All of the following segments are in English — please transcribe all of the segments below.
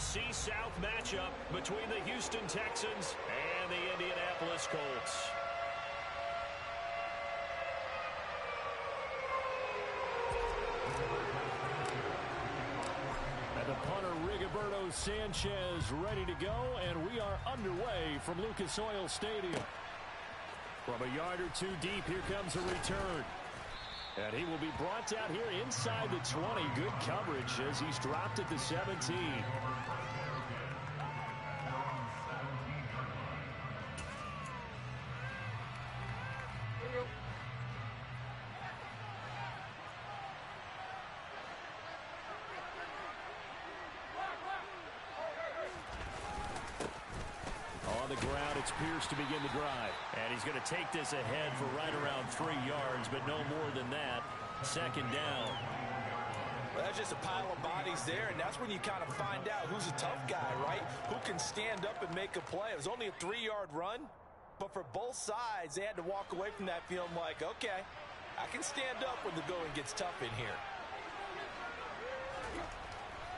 NFC South matchup between the Houston Texans and the Indianapolis Colts. And the punter, Rigoberto Sanchez, ready to go, and we are underway from Lucas Oil Stadium. From a yard or two deep, here comes a return. And he will be brought down here inside the 20. Good coverage as he's dropped at the 17. On the ground, it's Pierce to begin the drive. And he's going to take this ahead for right around 3 yards, but no more than that. Second down. Well, that's just a pile of bodies there, and that's when you kind of find out who's a tough guy, right? Who can stand up and make a play. It was only a 3-yard run, but for both sides, they had to walk away from that feeling like, okay, I can stand up when the going gets tough in here.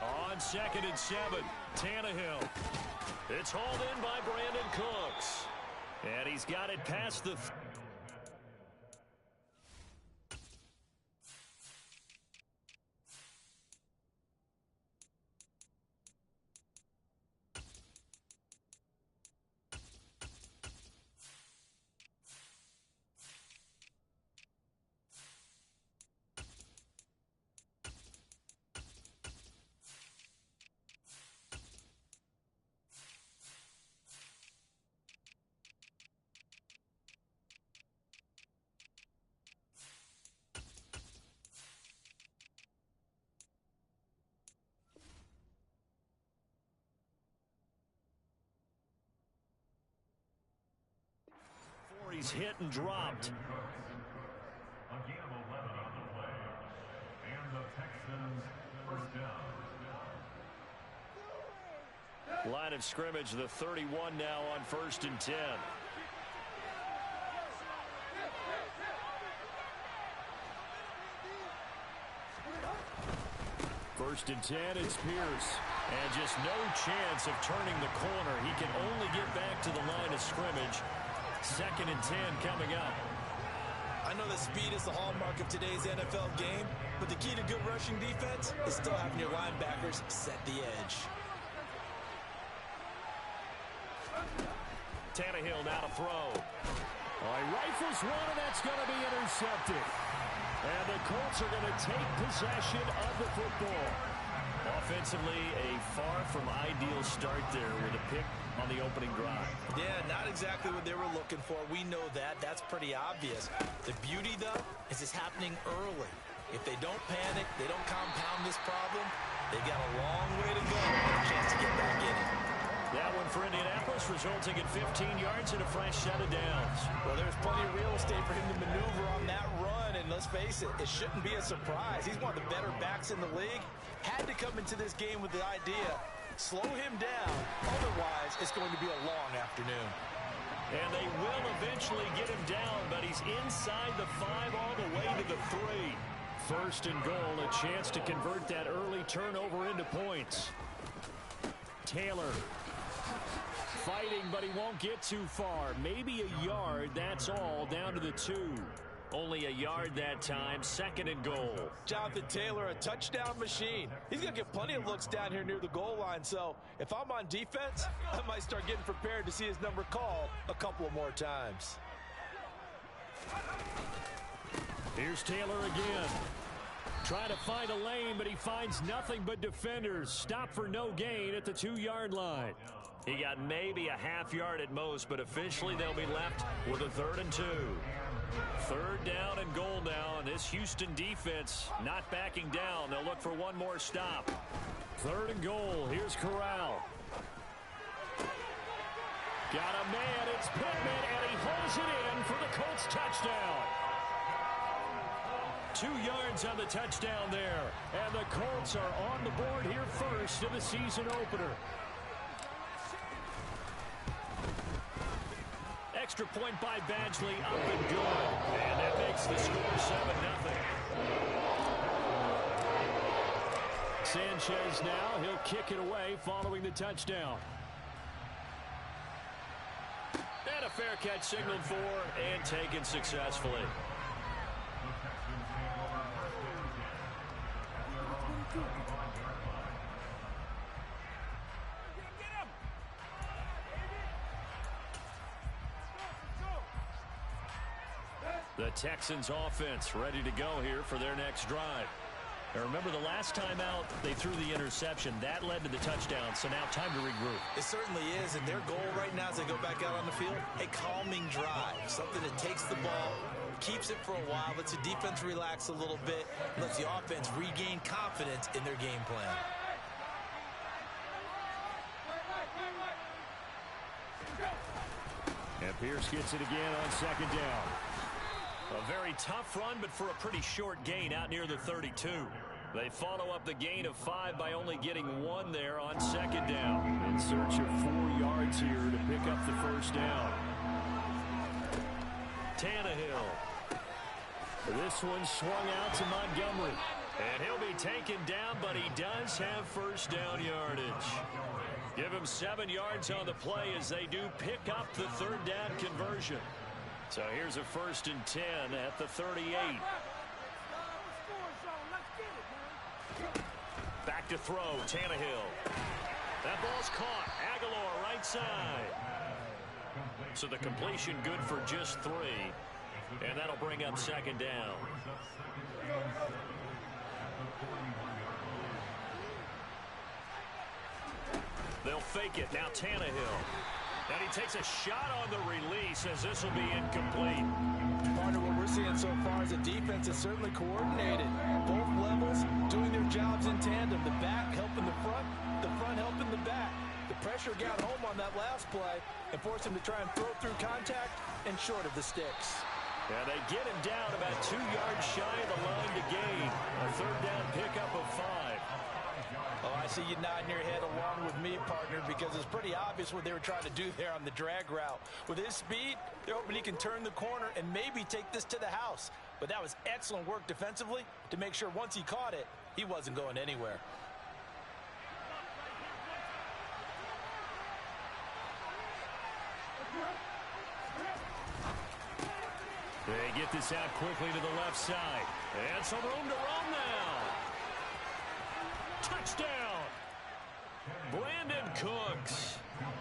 On 2nd and 7, Tannehill. It's hauled in by Brandon Cooks. And he's got it past the... He's hit and dropped. A gain of 11 on the play. And the Texans first down. Line of scrimmage, the 31 now on 1st and 10. First and 10, it's Pierce. And just no chance of turning the corner. He can only get back to the line of scrimmage. 2nd and 10 coming up. I know that speed is the hallmark of today's NFL game, but the key to good rushing defense is still having your linebackers set the edge. Tannehill now to throw. He rifles one, and that's going to be intercepted. And the Colts are going to take possession of the football. Offensively, a far from ideal start there with a pick on the opening drive. Yeah, not exactly what they were looking for. We know that. That's pretty obvious. The beauty, though, is it's happening early. If they don't panic, they don't compound this problem, they've got a long way to go and a chance to get back in it. That one for Indianapolis, resulting in 15 yards and a fresh set of downs. Well, there's plenty of real estate for him to maneuver on that run, and let's face it, it shouldn't be a surprise. He's one of the better backs in the league. Had to come into this game with the idea, slow him down, otherwise it's going to be a long afternoon. And they will eventually get him down, but he's inside the 5 all the way to the 3. 1st and goal, a chance to convert that early turnover into points. Taylor fighting, but he won't get too far. Maybe a yard, that's all, down to the 2. Only a yard that time, 2nd and goal. Jonathan Taylor, a touchdown machine. He's going to get plenty of looks down here near the goal line, so if I'm on defense, I might start getting prepared to see his number called a couple of more times. Here's Taylor again. Trying to find a lane, but he finds nothing but defenders. Stop for no gain at the 2-yard line. He got maybe a half yard at most, but officially they'll be left with a 3rd and 2. 3rd down and goal now, and this Houston defense not backing down. They'll look for one more stop. 3rd and goal. Here's Corral. Got a man. It's Pittman, and he holds it in for the Colts touchdown. 2 yards on the touchdown there. And the Colts are on the board here first in the season opener. Extra point by Badgley, up and good. And that makes the score 7-0. Sanchez now. He'll kick it away following the touchdown. And a fair catch signaled for and taken successfully. The Texans offense ready to go here for their next drive. Now remember, the last time out, they threw the interception. That led to the touchdown, so now time to regroup. It certainly is, and their goal right now as they go back out on the field, a calming drive, something that takes the ball, keeps it for a while, lets the defense relax a little bit, lets the offense regain confidence in their game plan. And Pierce gets it again on second down. A very tough run, but for a pretty short gain out near the 32. They follow up the gain of 5 by only getting 1 there on second down. In search of 4 yards here to pick up the first down. Tannehill. This one swung out to Montgomery. And he'll be taken down, but he does have first down yardage. Give him 7 yards on the play as they do pick up the third down conversion. So here's a 1st and 10 at the 38. Back to throw, Tannehill. That ball's caught. Aguilar right side. So the completion good for just 3. And that'll bring up second down. They'll fake it. Now Tannehill. And he takes a shot on the release as this will be incomplete. Partner, what we're seeing so far is the defense is certainly coordinated. Both levels doing their jobs in tandem. The back helping the front helping the back. The pressure got home on that last play and forced him to try and throw through contact and short of the sticks. And they get him down about 2 yards shy of the line to gain. A third down pickup of 5. Oh, I see you nodding your head along with me, partner, because it's pretty obvious what they were trying to do there on the drag route. With his speed, they're hoping he can turn the corner and maybe take this to the house. But that was excellent work defensively to make sure once he caught it, he wasn't going anywhere. They get this out quickly to the left side. And some room to run now. Touchdown! Brandon Cooks,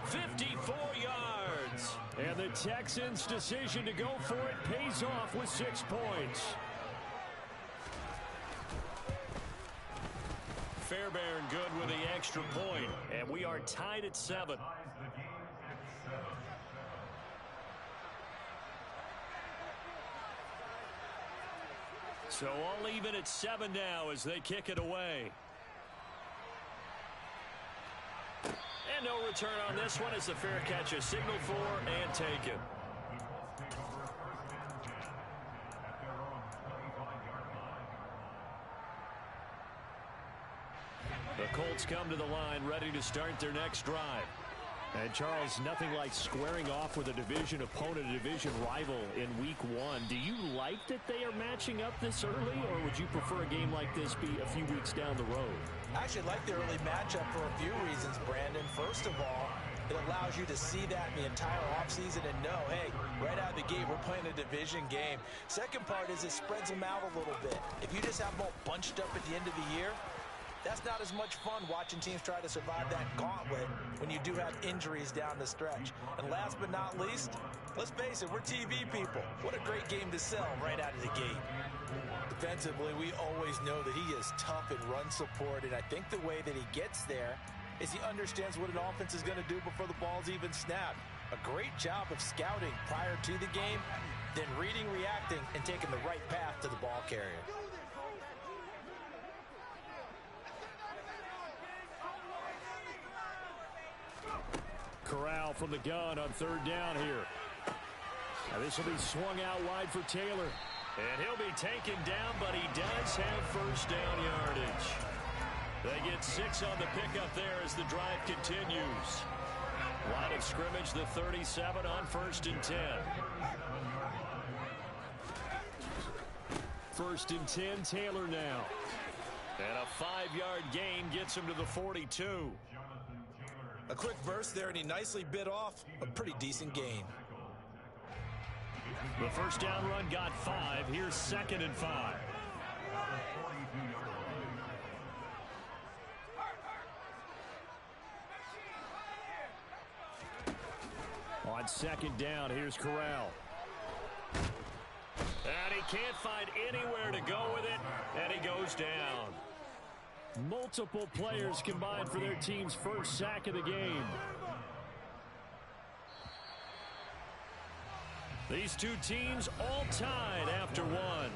54 yards. And the Texans' decision to go for it pays off with 6 points. Fairbairn good with the extra point. And we are tied at 7. So all even at 7 now as they kick it away. And no return on this one as the fair catch is signaled for and taken. The Colts come to the line ready to start their next drive. And Charles, nothing like squaring off with a division opponent, a division rival in week 1. Do you like that they are matching up this early, or would you prefer a game like this be a few weeks down the road? I actually like the early matchup for a few reasons, Brandon. First of all, it allows you to see that in the entire offseason and know, hey, right out of the gate, we're playing a division game. Second part is it spreads them out a little bit. If you just have them all bunched up at the end of the year, that's not as much fun watching teams try to survive that gauntlet when you do have injuries down the stretch. And last but not least, let's face it, we're TV people. What a great game to sell right out of the gate. Defensively, we always know that he is tough in run support, and I think the way that he gets there is he understands what an offense is going to do before the ball's even snapped. A great job of scouting prior to the game, then reading, reacting, and taking the right path to the ball carrier. Corral from the gun on third down here. Now this will be swung out wide for Taylor. And he'll be taken down, but he does have first down yardage. They get 6 on the pickup there as the drive continues. Line of scrimmage, the 37 on 1st and 10. 1st and 10, Taylor now. And a 5-yard gain gets him to the 42. A quick burst there, and he nicely bit off a pretty decent gain. The first down run got 5. Here's 2nd and 5. On 2nd down, here's Corral. And he can't find anywhere to go with it, and he goes down. Multiple players combined for their team's first sack of the game. These two teams all tied after one.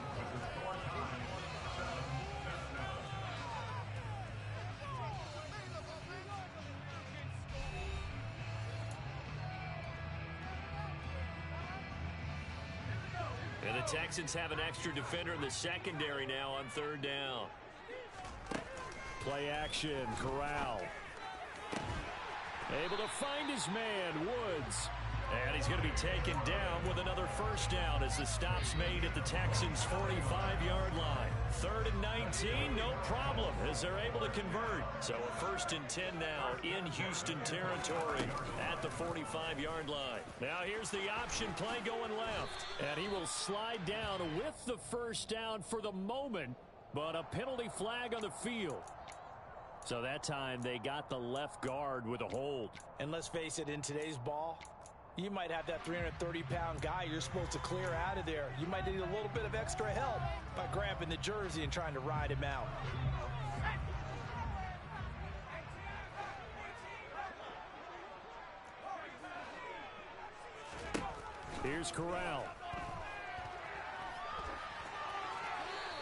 And the Texans have an extra defender in the secondary now on 3rd down. Play action, Corral. Able to find his man, Woods. And he's going to be taken down with another first down as the stop's made at the Texans' 45-yard line. 3rd and 19, no problem as they're able to convert. So a 1st and 10 now in Houston territory at the 45-yard line. Now here's the option play going left. And he will slide down with the first down for the moment, but a penalty flag on the field. So that time they got the left guard with a hold. And let's face it, in today's ball, you might have that 330-pound guy you're supposed to clear out of there. You might need a little bit of extra help by grabbing the jersey and trying to ride him out. Here's Corral.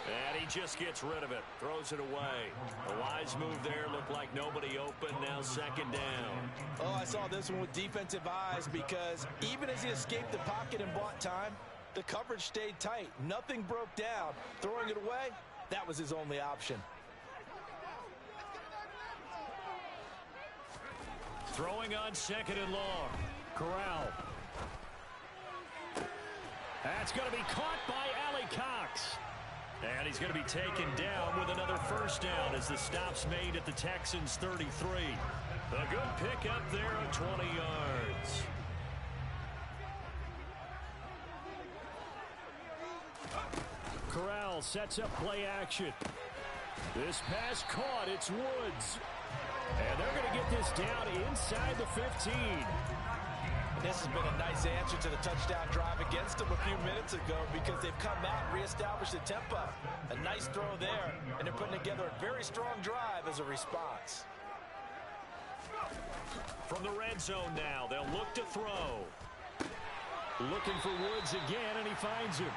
And he just gets rid of it. Throws it away. A wise move there. Looked like nobody open. Now 2nd down. Oh, I saw this one with defensive eyes because even as he escaped the pocket and bought time, the coverage stayed tight. Nothing broke down. Throwing it away, that was his only option. Throwing on 2nd and long. Corral. That's going to be caught by Allie Cox. And he's going to be taken down with another first down as the stop's made at the Texans' 33. A good pick up there at 20 yards. Corral sets up play action. This pass caught. It's Woods. And they're going to get this down inside the 15. This has been a nice answer to the touchdown drive against them a few minutes ago because they've come out and reestablished the tempo. A nice throw there, and they're putting together a very strong drive as a response. From the red zone now, they'll look to throw. Looking for Woods again, and he finds him.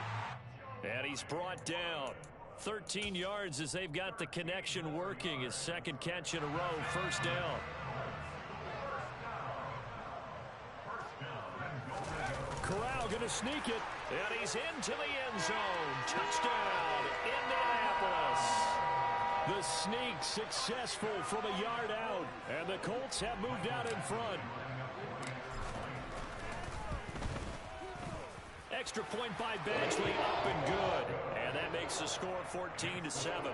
And he's brought down. 13 yards as they've got the connection working. His 2nd catch in a row, first down. Corral going to sneak it, and he's into the end zone. Touchdown, Indianapolis. The sneak successful from a yard out, and the Colts have moved out in front. Extra point by Badgley, up and good. And that makes the score 14-7.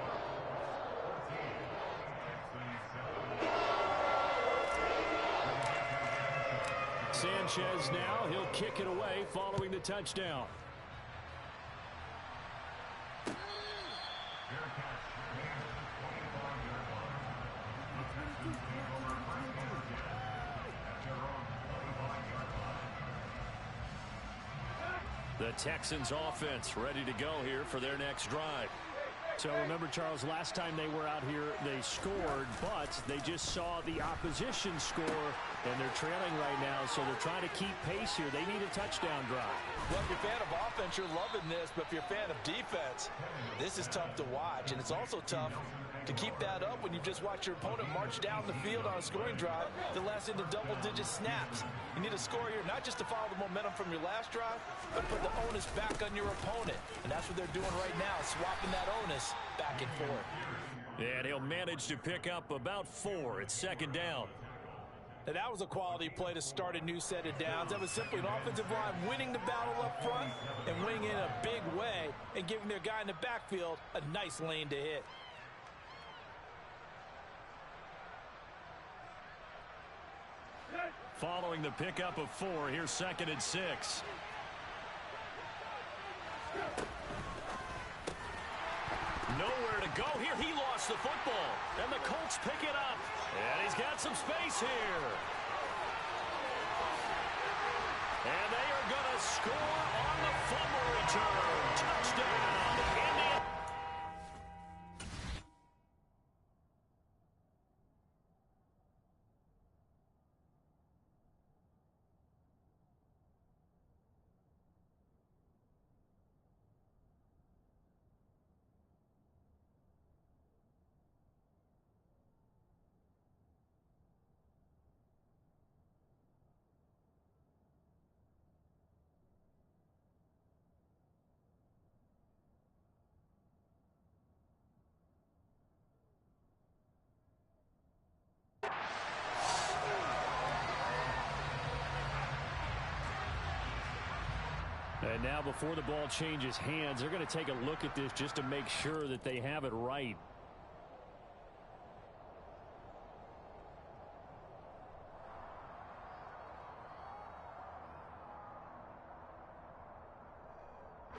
Sanchez now, he'll kick it away following the touchdown. The Texans offense ready to go here for their next drive. So remember, Charles, last time they were out here, they scored, but they just saw the opposition score, and they're trailing right now, so they're trying to keep pace here. They need a touchdown drive. Well, if you're a fan of offense, you're loving this, but if you're a fan of defense, this is tough to watch, and it's also tough to keep that up when you just watch your opponent march down the field on a scoring drive that lasts into double-digit snaps. You need a score here, not just to follow the momentum from your last drive, but put the onus back on your opponent. And that's what they're doing right now, swapping that onus back and forth. And he'll manage to pick up about 4. It's 2nd down. Now, that was a quality play to start a new set of downs. That was simply an offensive line winning the battle up front and winning in a big way and giving their guy in the backfield a nice lane to hit. Following the pickup of 4, here's 2nd and 6. Nowhere to go here. He lost the football. And the Colts pick it up. And he's got some space here. And they are going to score on the fumble return. Touchdown, Indiana. And now before the ball changes hands, they're going to take a look at this just to make sure that they have it right.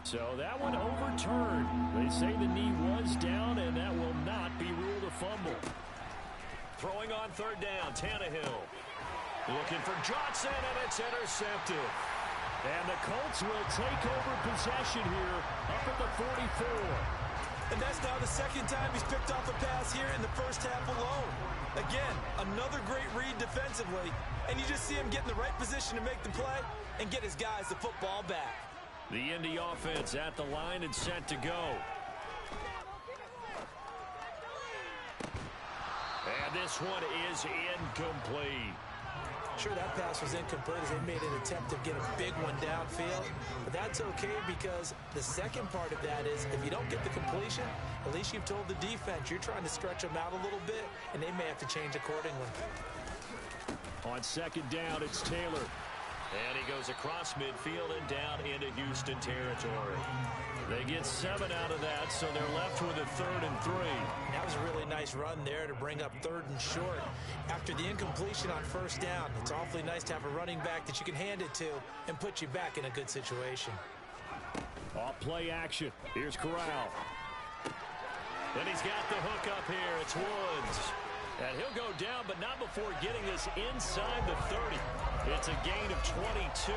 So that one overturned. They say the knee was down, and that will not be ruled a fumble. Throwing on 3rd down, Tannehill. Looking for Johnson, and it's intercepted. And the Colts will take over possession here up at the 44. And that's now the 2nd time he's picked off a pass here in the first half alone. Again, another great read defensively. And you just see him get in the right position to make the play and get his guys the football back. The Indy offense at the line and set to go. And this one is incomplete. Sure, that pass was incomplete as they made an attempt to get a big one downfield. But that's okay because the second part of that is if you don't get the completion, at least you've told the defense you're trying to stretch them out a little bit, and they may have to change accordingly. On 2nd down, it's Taylor. And he goes across midfield and down into Houston territory. They get 7 out of that, so they're left with a 3rd and 3. That was a really nice run there to bring up 3rd and short. After the incompletion on 1st down, it's awfully nice to have a running back that you can hand it to and put you back in a good situation. Off play action. Here's Corral. And he's got the hook up here. It's Woods. And he'll go down, but not before getting this inside the 30. It's a gain of 22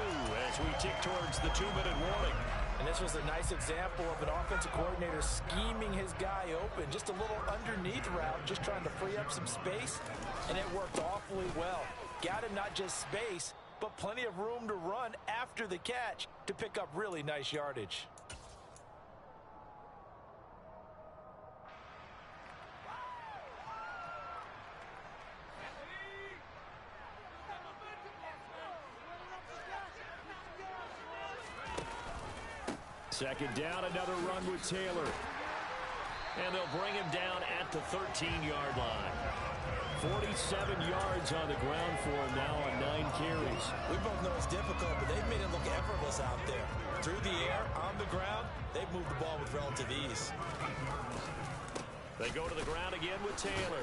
as we tick towards the 2-minute warning. And this was a nice example of an offensive coordinator scheming his guy open. Just a little underneath route, just trying to free up some space, and it worked awfully well. Got him not just space, but plenty of room to run after the catch to pick up really nice yardage. Second down, another run with Taylor. And they'll bring him down at the 13-yard line. 47 yards on the ground for him now on 9 carries. We both know it's difficult, but they've made it look effortless out there. Through the air, on the ground, they've moved the ball with relative ease. They go to the ground again with Taylor.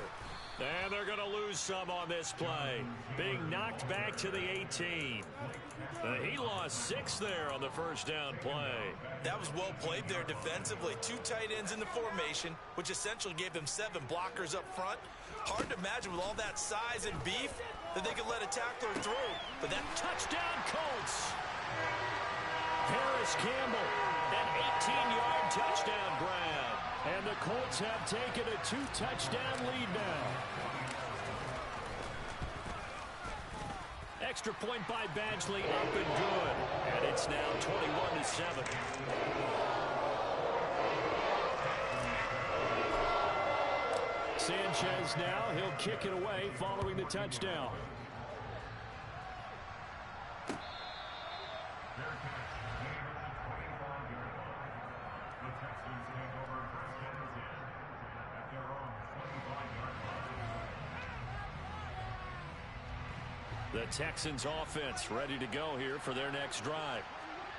And they're going to lose some on this play. Being knocked back to the 18. He lost 6 there on the 1st down play. That was well played there defensively. 2 tight ends in the formation, which essentially gave them 7 blockers up front. Hard to imagine with all that size and beef that they could let a tackler through. But that touchdown, Colts. Harris Campbell, an 18-yard touchdown grab. And the Colts have taken a 2-touchdown lead now. Extra point by Badgley, up and good. And it's now 21-7. Sanchez now, he'll kick it away following the touchdown. The Texans offense ready to go here for their next drive.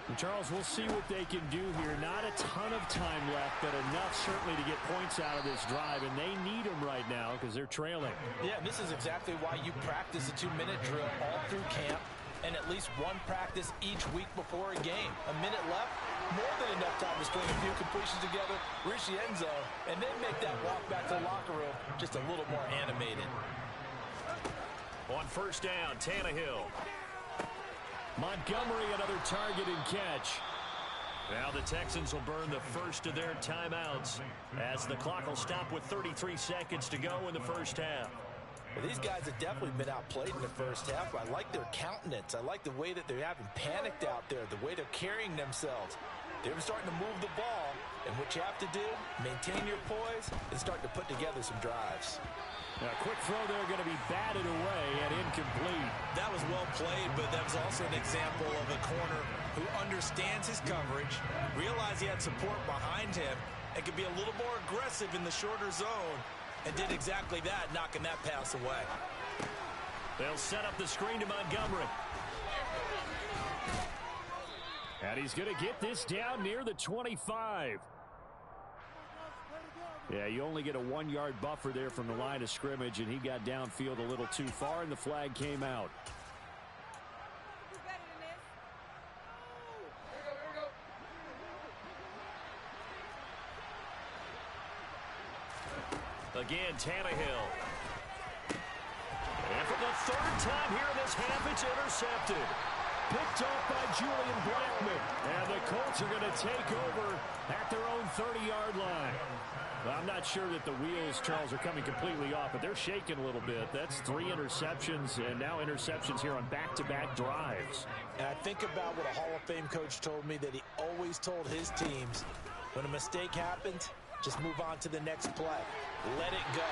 And Charles, we'll see what they can do here. Not a ton of time left, but enough certainly to get points out of this drive, and they need them right now because they're trailing. Yeah, this is exactly why you practice a 2-minute drill all through camp and at least one practice each week before a game. A minute left, more than enough time to string a few completions together, reach the end zone, and then make that walk back to the locker room just a little more animated. On first down, Tannehill. Montgomery, another target and catch. Now the Texans will burn the first of their timeouts as the clock will stop with 33 seconds to go in the first half. Well, these guys have definitely been outplayed in the first half. I like their countenance. I like the way that they haven't panicked out there, the way they're carrying themselves. They're starting to move the ball, and what you have to do, maintain your poise and start to put together some drives. A quick throw there going to be batted away and incomplete. That was well played, but that was also an example of a corner who understands his coverage, realized he had support behind him, and could be a little more aggressive in the shorter zone, and did exactly that, knocking that pass away. They'll set up the screen to Montgomery. And he's going to get this down near the 25. Yeah, you only get a 1-yard buffer there from the line of scrimmage, and he got downfield a little too far, and the flag came out. Again, Tannehill. And for the third time here in this half, it's intercepted. Picked off by Julian Blackmon. And the Colts are going to take over at their own 30-yard line. Well, I'm not sure that the wheels, Charles, are coming completely off, but they're shaking a little bit. That's 3 interceptions, and now interceptions here on back-to-back drives. And I think about what a Hall of Fame coach told me, that he always told his teams, when a mistake happens, just move on to the next play. Let it go.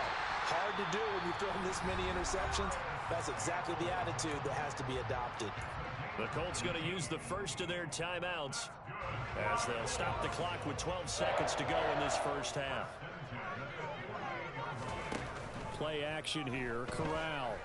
Hard to do when you throw this many interceptions. That's exactly the attitude that has to be adopted. The Colts going to use the first of their timeouts as they'll stop the clock with 12 seconds to go in this first half. Play action here. Corral.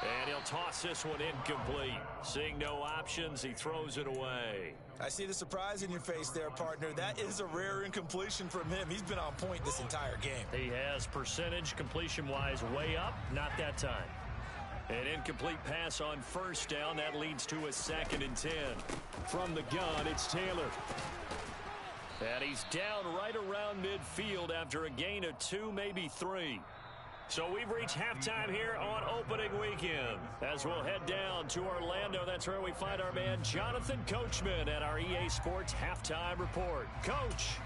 And he'll toss this one incomplete. Seeing no options, he throws it away. I see the surprise in your face there, partner. That is a rare incompletion from him. He's been on point this entire game. He has percentage completion-wise way up. Not that time. An incomplete pass on first down. That leads to a 2nd and 10. From the gun, it's Taylor. And he's down right around midfield after a gain of 2, maybe 3. So we've reached halftime here on opening weekend. As we'll head down to Orlando, that's where we find our man Jonathan Coachman at our EA Sports Halftime Report. Coach.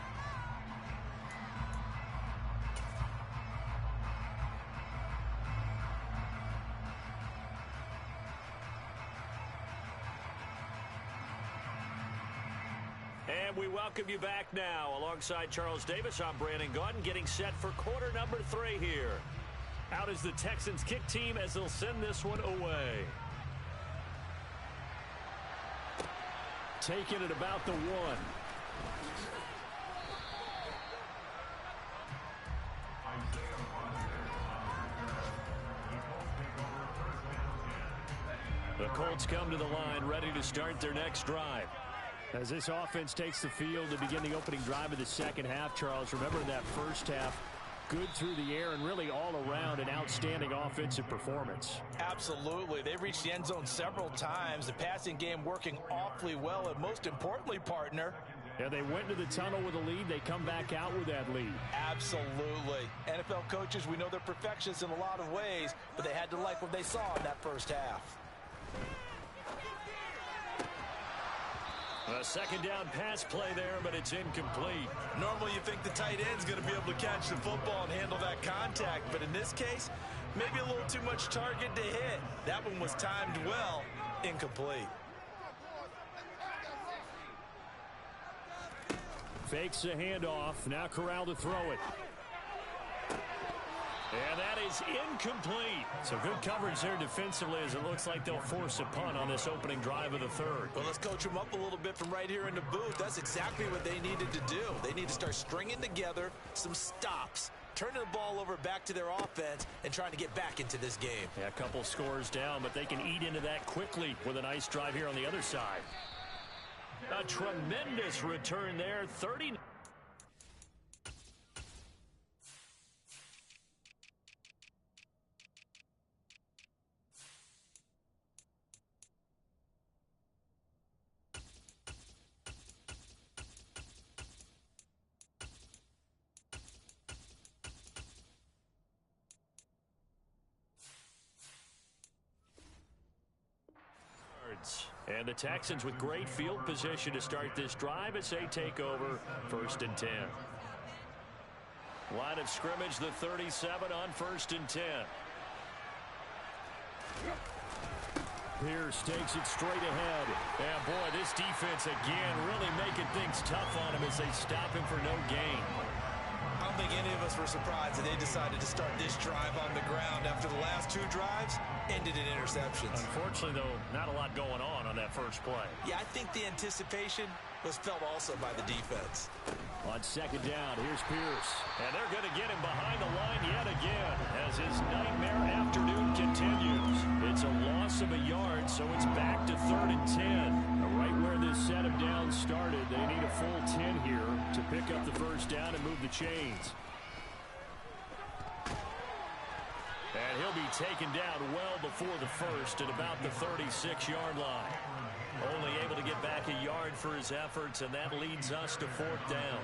And we welcome you back now. Alongside Charles Davis, I'm Brandon Gaudin, getting set for quarter number 3 here. Out is the Texans kick team as they'll send this one away. Taking it about the 1. The Colts come to the line, ready to start their next drive. As this offense takes the field to begin the opening drive of the second half, Charles, remember in that first half, good through the air and really all around an outstanding offensive performance. Absolutely. They reached the end zone several times. The passing game working awfully well, and most importantly, partner, yeah, they went to the tunnel with a lead. They come back out with that lead. Absolutely. NFL coaches, we know they're perfectionists in a lot of ways, but they had to like what they saw in that first half. A second down pass play there, but it's incomplete. Normally you think the tight end's going to be able to catch the football and handle that contact, but in this case, maybe a little too much target to hit. That one was timed well, incomplete. Fakes the handoff. Now Corral to throw it. And that is incomplete. So good coverage there defensively as it looks like they'll force a punt on this opening drive of the third. Well, let's coach them up a little bit from right here in the booth. That's exactly what they needed to do. They need to start stringing together some stops, turning the ball over back to their offense, and trying to get back into this game. Yeah, a couple scores down, but they can eat into that quickly with a nice drive here on the other side. A tremendous return there, 30. And the Texans with great field position to start this drive as they take over 1st and 10. Line of scrimmage, the 37 on 1st and 10. Pierce takes it straight ahead. And boy, this defense again really making things tough on him as they stop him for no gain. I don't think any of us were surprised that they decided to start this drive on the ground after the last two drives ended in interceptions. Unfortunately, though, not a lot going on that first play. Yeah, I think the anticipation was felt also by the defense. On 2nd down, here's Pierce. And they're going to get him behind the line yet again as his nightmare afternoon continues. It's a loss of a yard, so it's back to 3rd and 10. Right where this set of downs started, they need a full 10 here to pick up the first down and move the chains. And he'll be taken down well before the first at about the 36-yard line. Only able to get back a yard for his efforts, and that leads us to 4th down.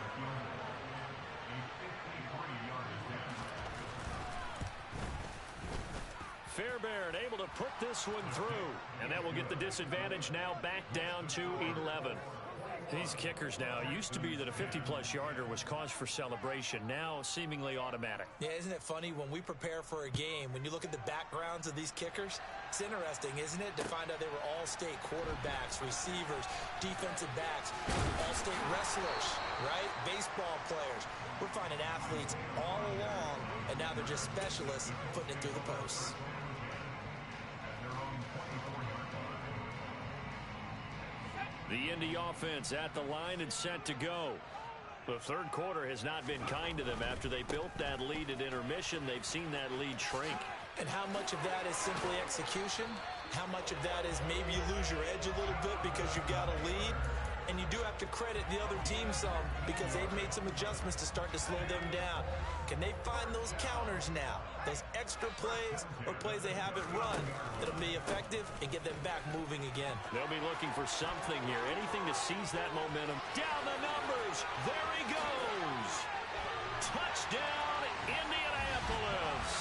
Fairbairn able to put this one through, and that will get the disadvantage now back down to 11. These kickers now, it used to be that a 50-plus yarder was cause for celebration, now seemingly automatic. Yeah, isn't it funny when we prepare for a game, when you look at the backgrounds of these kickers, it's interesting, isn't it, to find out they were all-state quarterbacks, receivers, defensive backs, all-state wrestlers, right? Baseball players. We're finding athletes all along, and now they're just specialists putting it through the posts. The Indy offense at the line and set to go. The third quarter has not been kind to them. After they built that lead at intermission, they've seen that lead shrink. And how much of that is simply execution? How much of that is maybe you lose your edge a little bit because you've got a lead? And you do have to credit the other team some because they've made some adjustments to start to slow them down. Can they find those counters now? Those extra plays or plays they haven't run that'll be effective and get them back moving again. They'll be looking for something here. Anything to seize that momentum. Down the numbers. There he goes. Touchdown, Indianapolis.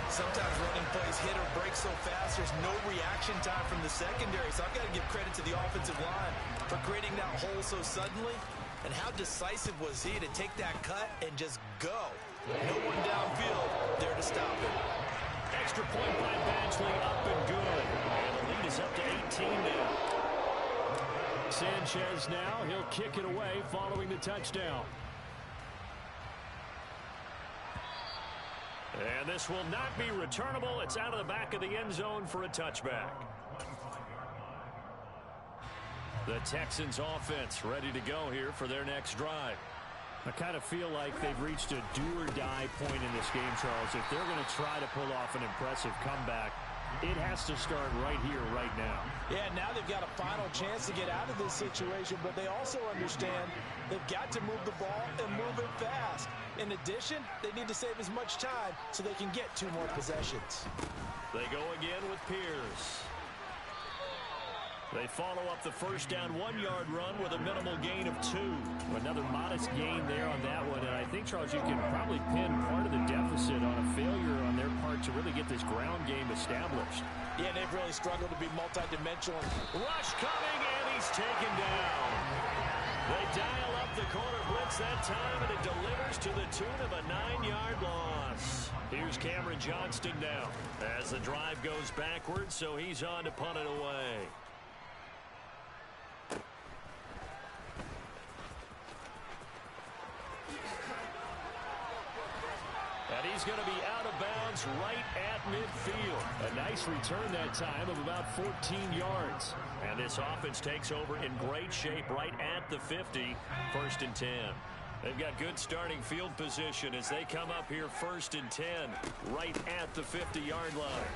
Sometimes running plays hit or break so fast, there's no reaction time from the secondary. So I've got to give credit to the offensive line for creating that hole so suddenly. And how decisive was he to take that cut and just go? No one downfield there to stop him. Extra point by Badgley, up and good. And the lead is up to 18 now. Sanchez now, he'll kick it away following the touchdown. And this will not be returnable. It's out of the back of the end zone for a touchback. The Texans offense ready to go here for their next drive. I kind of feel like they've reached a do-or-die point in this game, Charles. If they're going to try to pull off an impressive comeback, it has to start right here, right now. Yeah, now they've got a final chance to get out of this situation, but they also understand they've got to move the ball and move it fast. In addition, they need to save as much time so they can get 2 more possessions. They go again with Pierce. They follow up the first down 1-yard run with a minimal gain of 2. Another modest gain there on that one, and I think, Charles, you can probably pin part of the deficit on a failure on their part to really get this ground game established. Yeah, they've really struggled to be multidimensional. Rush coming, and he's taken down. They dial up the corner blitz that time, and it delivers to the tune of a 9-yard loss. Here's Cameron Johnston now as the drive goes backwards, so he's on to punt it away. And he's is going to be out of bounds right at midfield. A nice return that time of about 14 yards. And this offense takes over in great shape right at the 50, 1st and 10. They've got good starting field position as they come up here 1st and 10 right at the 50-yard line.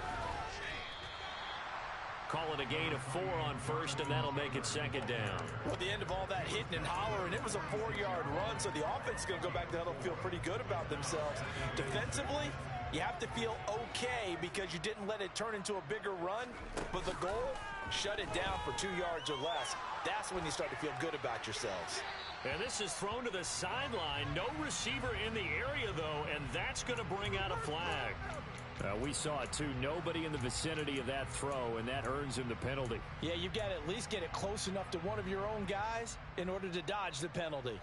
Call it a gain of 4 on 1st, and that'll make it 2nd down. Well, at the end of all that hitting and hollering, it was a 4-yard run, so the offense is going to go back to huddle, feel pretty good about themselves. Defensively, you have to feel okay because you didn't let it turn into a bigger run, but the goal, shut it down for 2 yards or less. That's when you start to feel good about yourselves. And this is thrown to the sideline. No receiver in the area, though, and that's going to bring out a flag. We saw it, too. Nobody in the vicinity of that throw, and that earns him the penalty. Yeah, you've got to at least get it close enough to one of your own guys in order to dodge the penalty.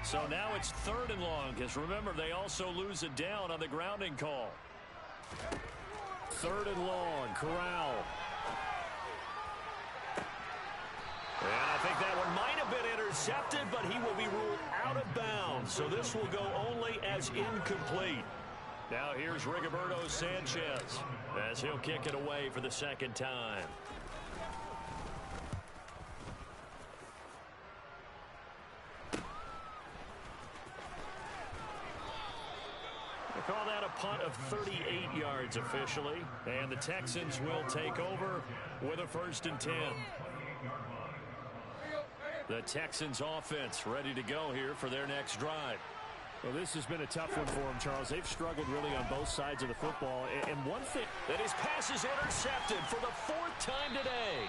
So now it's 3rd and long, because remember, they also lose it down on the grounding call. 3rd and long, Corral. And I think that one might have been intercepted, but he will be ruled out of bounds. So this will go only as incomplete. Now here's Rigoberto Sanchez as he'll kick it away for the 2nd time. They call that a punt of 38 yards officially. And the Texans will take over with a 1st and 10. The Texans offense ready to go here for their next drive. Well, this has been a tough one for them, Charles. They've struggled really on both sides of the football. And one thing, that his pass is intercepted for the 4th time today.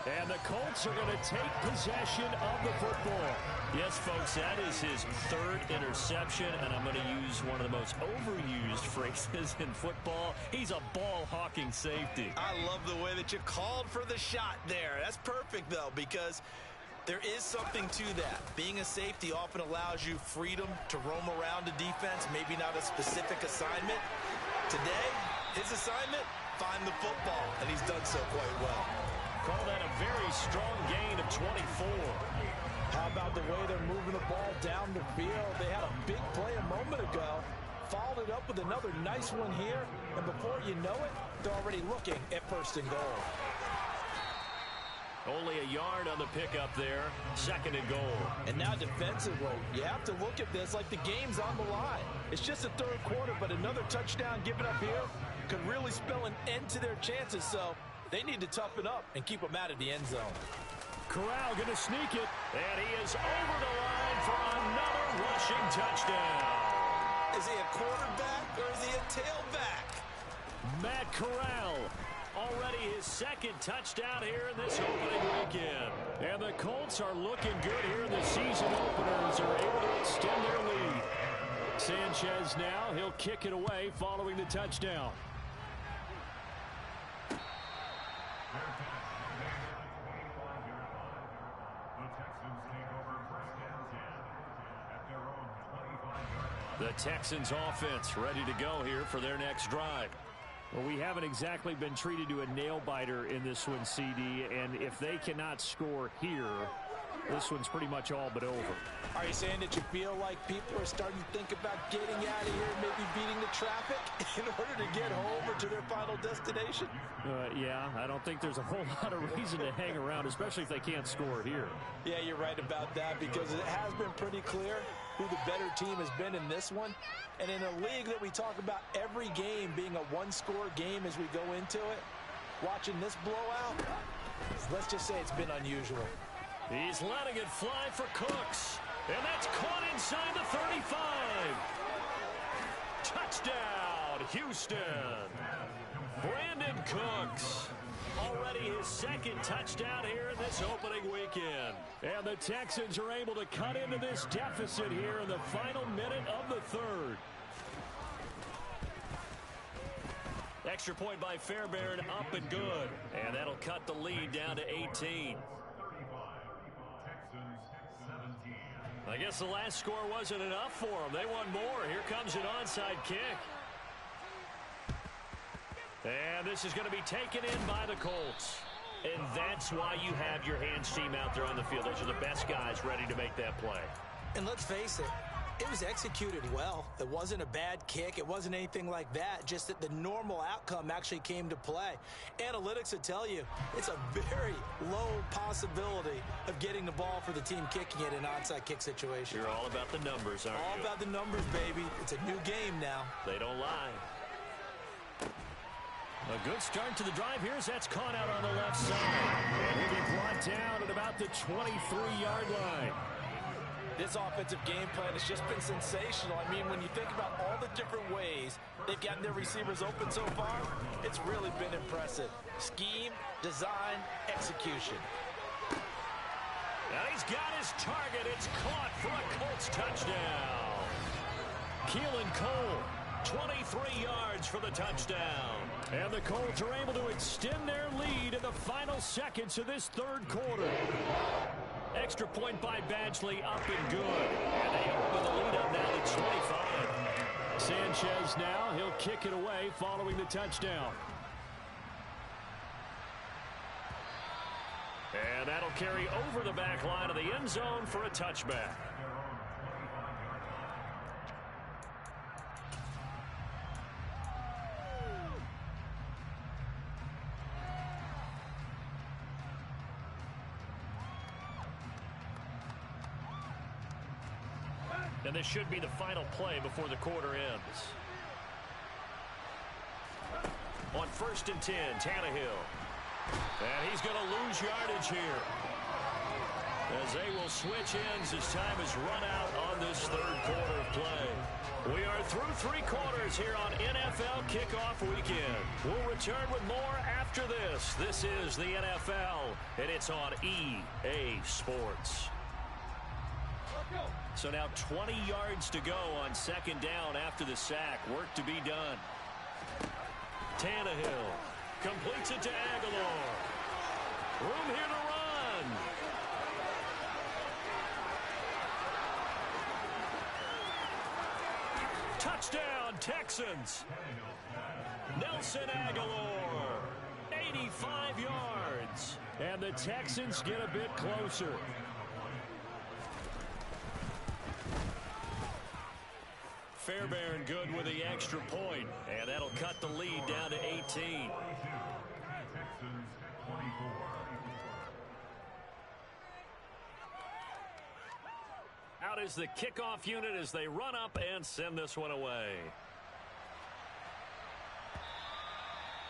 And the Colts are going to take possession of the football. Yes, folks, that is his 3rd interception, and I'm going to use one of the most overused phrases in football. He's a ball-hawking safety. I love the way that you called for the shot there. That's perfect, though, because there is something to that. Being a safety often allows you freedom to roam around the defense, maybe not a specific assignment. Today, his assignment, find the football, and he's done so quite well. Call that a very strong gain of 24. How about the way they're moving the ball down the field? They had a big play a moment ago, followed it up with another nice one here, and before you know it, they're already looking at 1st and goal. Only a yard on the pickup there. 2nd and goal. And now defensively, you have to look at this like the game's on the line. It's just a 3rd quarter, but another touchdown given up here could really spell an end to their chances. So they need to toughen up and keep them out of the end zone. Corral going to sneak it. And he is over the line for another rushing touchdown. Is he a quarterback or is he a tailback? Matt Corral. Already his 2nd touchdown here in this opening weekend. And the Colts are looking good here in the season openers. Are able to extend their lead. Sanchez now, he'll kick it away following the touchdown. The Texans offense ready to go here for their next drive. Well, we haven't exactly been treated to a nail-biter in this one, CD, and if they cannot score here, this one's pretty much all but over. Are you saying that you feel like people are starting to think about getting out of here, maybe beating the traffic in order to get home or to their final destination? Yeah, I don't think there's a whole lot of reason to hang around, especially if they can't score here. Yeah, you're right about that because it has been pretty clear who the better team has been in this one. And in a league that we talk about every game being a one-score game as we go into it, watching this blowout, let's just say it's been unusual. He's letting it fly for Cooks. And that's caught inside the 35. Touchdown, Houston. Brandon Cooks. Already his 2nd touchdown here in this opening weekend. And the Texans are able to cut into this deficit here in the final minute of the 3rd. Extra point by Fairbairn, up and good. And that'll cut the lead down to 18. I guess the last score wasn't enough for them. They want more. Here comes an onside kick. And this is going to be taken in by the Colts. And that's why you have your hands team out there on the field. Those are the best guys ready to make that play. And let's face it, It was executed well. It wasn't a bad kick. It wasn't anything like that. Just that the normal outcome actually came to play. Analytics would tell you it's a very low possibility of getting the ball for the team kicking it in an onside kick situation. You're all about the numbers, aren't you? All about the numbers, baby. It's a new game now. They don't lie. A good start to the drive here as that's caught out on the left side. And he'll be brought down at about the 23-yard line. This offensive game plan has just been sensational. I mean, when you think about all the different ways they've gotten their receivers open so far, it's really been impressive. Scheme, design, execution. Now he's got his target. It's caught for a Colts touchdown. Keelan Cole, 23 yards for the touchdown. And the Colts are able to extend their lead in the final seconds of this third quarter. Extra point by Badgley, up and good. And they open the lead up now to 25. Sanchez now, he'll kick it away following the touchdown. And that'll carry over the back line of the end zone for a touchback. And this should be the final play before the quarter ends. On 1st and 10, Tannehill. And he's going to lose yardage here, as they will switch ends as time is run out on this third quarter of play. We are through 3 quarters here on NFL Kickoff Weekend. We'll return with more after this. This is the NFL, and it's on EA Sports. So now 20 yards to go on 2nd down after the sack. Work to be done. Tannehill completes it to Aguilar. Room here to run. Touchdown, Texans. Nelson Aguilar, 85 yards. And the Texans get a bit closer. Fairbairn good with the extra point, and that'll cut the lead down to 18. Out is the kickoff unit as they run up and send this one away.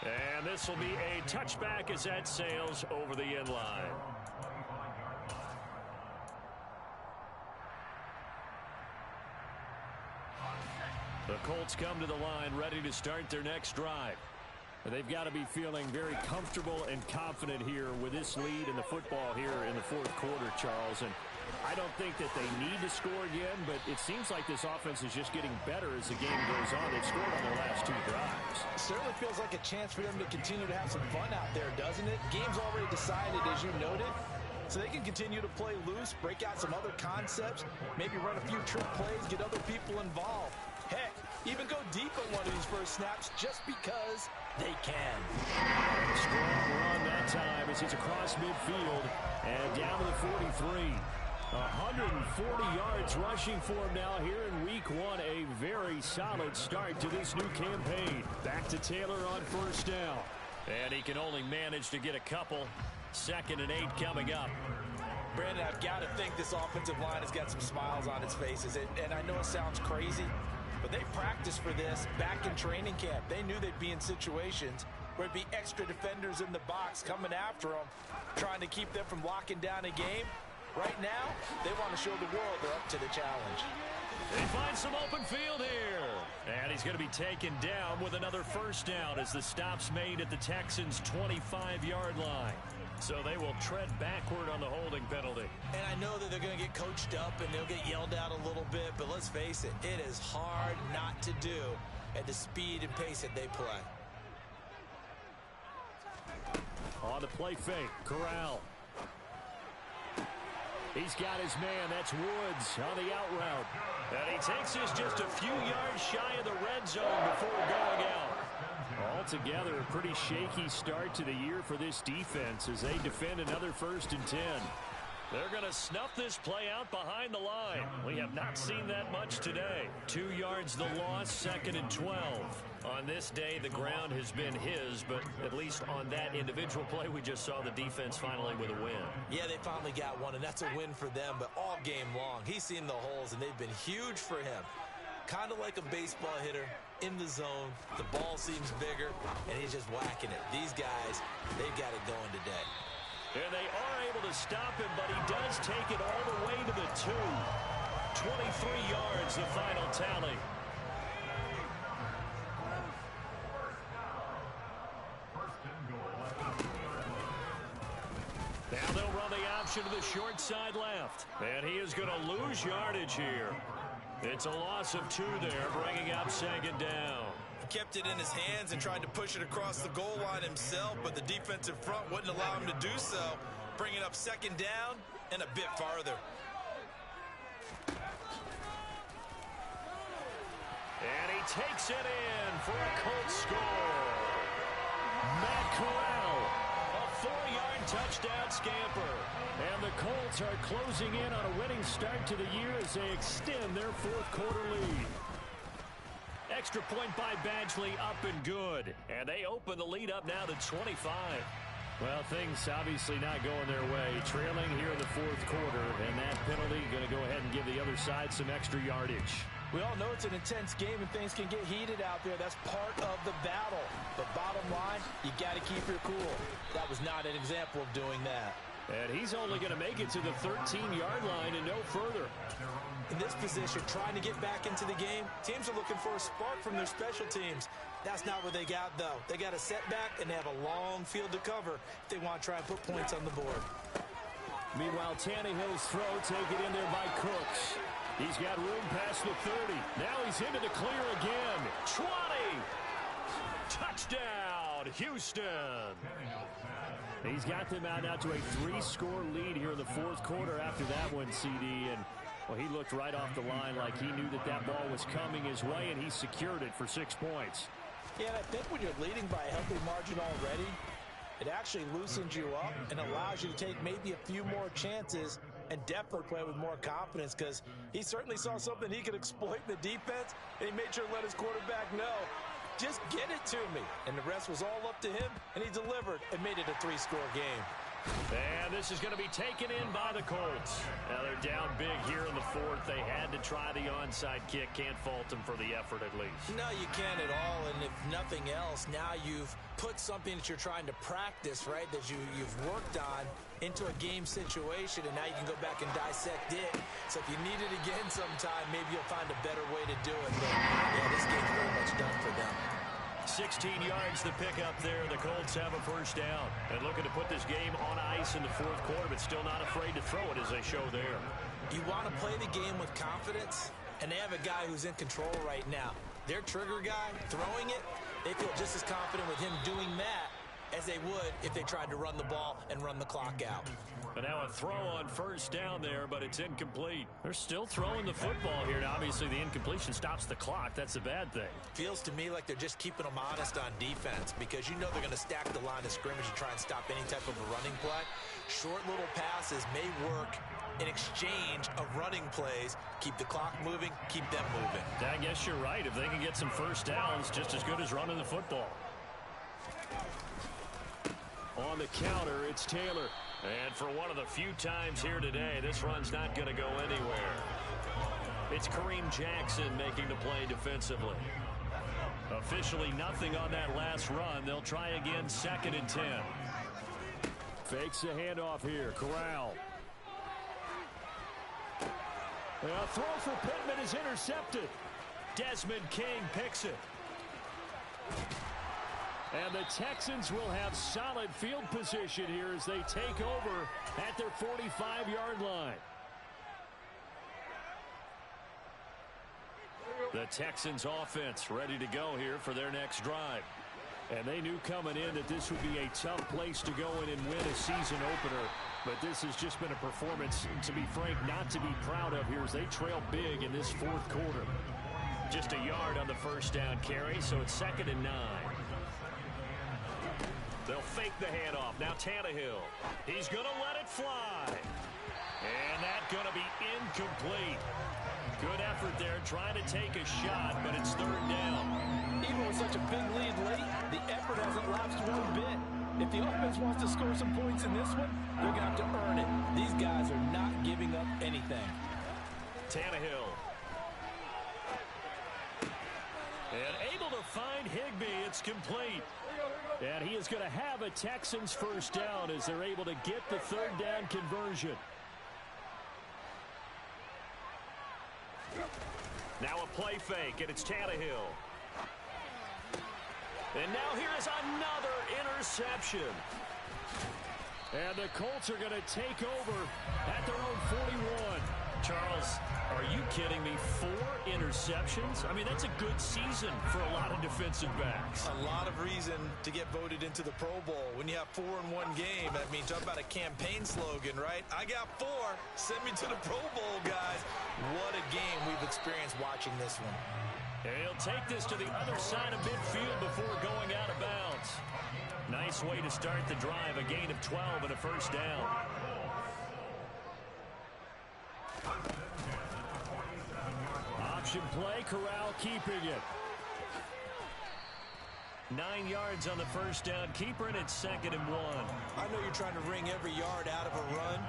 And this will be a touchback as that sails over the end line. The Colts come to the line ready to start their next drive. They've got to be feeling very comfortable and confident here with this lead in the football here in the 4th quarter, Charles. And I don't think that they need to score again, but it seems like this offense is just getting better as the game goes on. They've scored on their last 2 drives. It certainly feels like a chance for them to continue to have some fun out there, doesn't it? Game's already decided, as you noted. So they can continue to play loose, break out some other concepts, maybe run a few trick plays, get other people involved. Heck, even go deep on one of these first snaps just because they can. Strong run that time as he's across midfield and down to the 43. 140 yards rushing for him now here in week 1. A very solid start to this new campaign. Back to Taylor on 1st down. And he can only manage to get a couple. 2nd and 8 coming up. Brandon, I've got to think this offensive line has got some smiles on its faces. And I know it sounds crazy, but they practiced for this back in training camp. They knew they'd be in situations where it'd be extra defenders in the box coming after them, trying to keep them from locking down a game. Right now, they want to show the world they're up to the challenge. They find some open field here. And he's going to be taken down with another 1st down as the stop's made at the Texans' 25-yard line. So they will tread backward on the holding penalty. And I know that they're going to get coached up and they'll get yelled at a little bit, but let's face it, it is hard not to do at the speed and pace that they play. On the play fake, Corral. He's got his man, that's Woods on the out route. And he takes this just a few yards shy of the red zone before going out. Altogether, a pretty shaky start to the year for this defense as they defend another 1st and 10. They're going to snuff this play out behind the line. We have not seen that much today. 2 yards the loss, 2nd and 12. On this day, the ground has been his, but at least on that individual play, we just saw the defense finally with a win. Yeah, they finally got one, and that's a win for them, but all game long, he's seen the holes, and they've been huge for him. Kind of like a baseball hitter in the zone. The ball seems bigger, and he's just whacking it. These guys, they've got it going today. And they are able to stop him, but he does take it all the way to the 2. 23 yards, the final tally. Now they'll run the option to the short side left. And he is going to lose yardage here. It's a loss of 2 there, bringing up 2nd down. Kept it in his hands and tried to push it across the goal line himself, but the defensive front wouldn't allow him to do so, bringing up 2nd down and a bit farther. And he takes it in for a Colts score. Matt Corral, a 4-yard touchdown scamper. And the Colts are closing in on a winning start to the year as they extend their 4th quarter lead. Extra point by Badgley, up and good. And they open the lead up now to 25. Well, things obviously not going their way. Trailing here in the 4th quarter, and that penalty going to go ahead and give the other side some extra yardage. We all know it's an intense game and things can get heated out there. That's part of the battle. But bottom line, you got to keep your cool. That was not an example of doing that. And he's only going to make it to the 13-yard line and no further. In this position, trying to get back into the game, teams are looking for a spark from their special teams. That's not what they got, though. They got a setback, and they have a long field to cover if they want to try and put points on the board. Meanwhile, Tannehill's throw taken in there by Cooks. He's got room past the 30. Now he's into the clear again. 20! Touchdown, Houston! He's got them out now to a 3-score lead here in the 4th quarter after that one, CD. And, well, he looked right off the line like he knew that that ball was coming his way, and he secured it for 6 points. Yeah, and I think when you're leading by a healthy margin already, it actually loosens you up and allows you to take maybe a few more chances and definitely play with more confidence, because he certainly saw something he could exploit in the defense, and he made sure to let his quarterback know, just get it to me. And the rest was all up to him, and he delivered and made it a 3-score game. And this is going to be taken in by the Colts. Now they're down big here in the 4th. They had to try the onside kick. Can't fault them for the effort at least. No, you can't at all. And if nothing else, now you've put something that you're trying to practice, right, that you've worked on into a game situation, and now you can go back and dissect it. So if you need it again sometime, maybe you'll find a better way to do it. But, yeah, this game's very much done for them. 16 yards the pickup there. The Colts have a 1st down. And looking to put this game on ice in the 4th quarter, but still not afraid to throw it as they show there. You want to play the game with confidence, and they have a guy who's in control right now. Their trigger guy, throwing it, they feel just as confident with him doing that as they would if they tried to run the ball and run the clock out. And now a throw on 1st down there, but it's incomplete. They're still throwing the football here. Now, obviously, the incompletion stops the clock. That's a bad thing. Feels to me like they're just keeping them honest on defense, because you know they're going to stack the line of scrimmage and try and stop any type of a running play. Short little passes may work in exchange of running plays. Keep the clock moving, keep them moving. I guess you're right. If they can get some 1st downs, just as good as running the football. On the counter, it's Taylor. And for one of the few times here today, this run's not going to go anywhere. It's Kareem Jackson making the play defensively. Officially nothing on that last run. They'll try again, 2nd and 10. Fakes the handoff here. Corral. A throw for Pittman is intercepted. Desmond King picks it. And the Texans will have solid field position here as they take over at their 45-yard line. The Texans offense ready to go here for their next drive. And they knew coming in that this would be a tough place to go in and win a season opener. But this has just been a performance, to be frank, not to be proud of here as they trail big in this 4th quarter. Just a yard on the 1st down carry, so it's 2nd and 9. They'll fake the handoff. Now Tannehill. He's going to let it fly. And that's going to be incomplete. Good effort there trying to take a shot, but it's third down. Even with such a big lead late, the effort hasn't lapsed one bit. If the offense wants to score some points in this one, they're going to have to earn it. These guys are not giving up anything. Tannehill. And able to find Higbee. It's complete. And he is going to have a Texans first down as they're able to get the third down conversion. Now a play fake, and it's Tannehill. And now here is another interception. And the Colts are going to take over at their own 41. Charles, are you kidding me? 4 interceptions? I mean, that's a good season for a lot of defensive backs. A lot of reason to get voted into the Pro Bowl. When you have 4 in one game, I mean, talk about a campaign slogan, right? I got 4. Send me to the Pro Bowl, guys. What a game we've experienced watching this one. And he'll take this to the other side of midfield before going out of bounds. Nice way to start the drive. A gain of 12 and a first down. Option play, Corral keeping it. 9 yards on the first down. Keeper, and it's 2nd and 1. I know you're trying to wring every yard out of a run,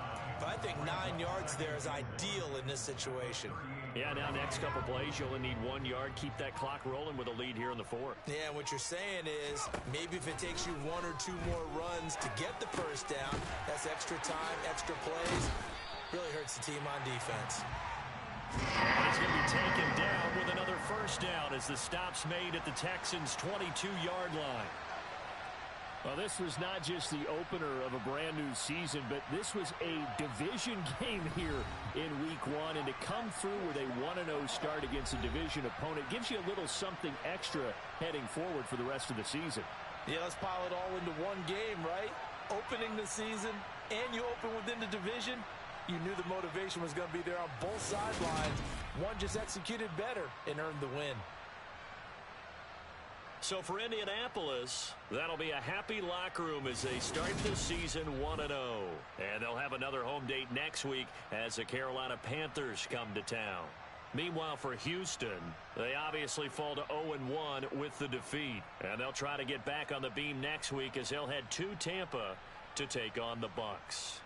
but I think 9 yards there is ideal in this situation. Yeah, now next couple plays, you'll only need 1 yard. Keep that clock rolling with a lead here in the 4th. Yeah, what you're saying is maybe if it takes you 1 or 2 more runs to get the first down, that's extra time, extra plays. Really hurts the team on defense. And he's going to be taken down with another first down as the stop's made at the Texans' 22-yard line. Well, this was not just the opener of a brand-new season, but this was a division game here in Week 1. And to come through with a 1-0 start against a division opponent gives you a little something extra heading forward for the rest of the season. Yeah, let's pile it all into one game, right? Opening the season, and you open within the division. You knew the motivation was going to be there on both sidelines. One just executed better and earned the win. So for Indianapolis, that'll be a happy locker room as they start the season 1-0. And they'll have another home date next week as the Carolina Panthers come to town. Meanwhile, for Houston, they obviously fall to 0-1 with the defeat. And they'll try to get back on the beam next week as they'll head to Tampa to take on the Bucs.